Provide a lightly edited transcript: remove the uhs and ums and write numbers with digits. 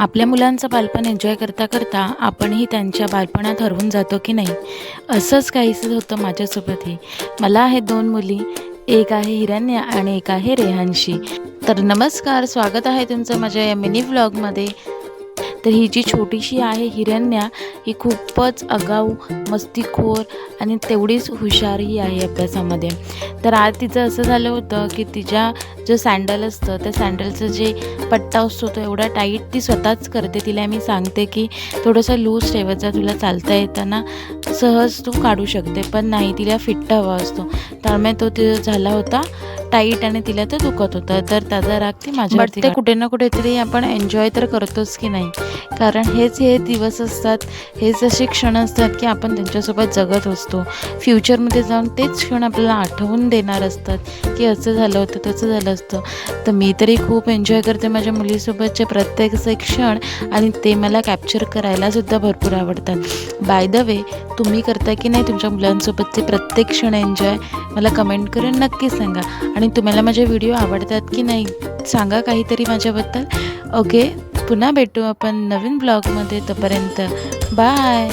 आपल्या मुलांचं बालपण एन्जॉय करता करता आपणही त्यांच्या बालपणात हरवून जातो की नाही. असंच काहीसं होतं माझ्यासोबतही. मला आहेत 2 मुली, एक आहे हिरण्या आणि एक आहे रेहानशी. तर नमस्कार, स्वागत आहे तुमचं माझ्या या मिनी व्लॉगमध्ये. तर ही जी छोटीशी आहे हिरण्या, ही खूपच आगाऊ, मस्तीखोर आणि तेवढीच हुशारही आहे अभ्यासामध्ये. तर आज तिचं असं झालं होतं की तिच्या जो सँडल असतं त्या सँडलचं जे पट्टा असतो तो एवढा टाईट ती स्वतःच करते. तिला मी सांगते की थोडंसं लूज ठेवायचा, तुला चालता येताना सहज तू काढू शकते, पण नाही, तिला फिट्ट हवा असतो. त्यामुळे तो झाला होता टाईट आणि तिला ते दुखत होतं. तर त्याचा राग ती माझ्यावरती काढते. कुठे ना कुठेतरी आपण एन्जॉय तर करतोच की नाही, कारण हे दिवस असतात, हेच असे क्षण असतात की आपण त्यांच्यासोबत जगत असतो. फ्युचरमध्ये जाऊन तेच क्षण आपल्याला आठवून देणार असतात की असं झालं होतं, तसं झालं असतं. तर मी तरी खूप एन्जॉय करते माझ्या मुलीसोबतचे प्रत्येक असे क्षण, आणि ते मला कॅप्चर करायलासुद्धा भरपूर आवडतात. बाय द वे, तुम्ही करता की नाही तुमच्या मुलांसोबतचे प्रत्येक क्षण एन्जॉय? मला कमेंट करून नक्की सांगा. आणि तुम्हाला माझे व्हिडिओ आवडतात की नाही सांगा काहीतरी माझ्याबद्दल. ओके, पुन्हा भेटू आपण नवीन ब्लॉगमध्ये. तोपर्यंत बाय.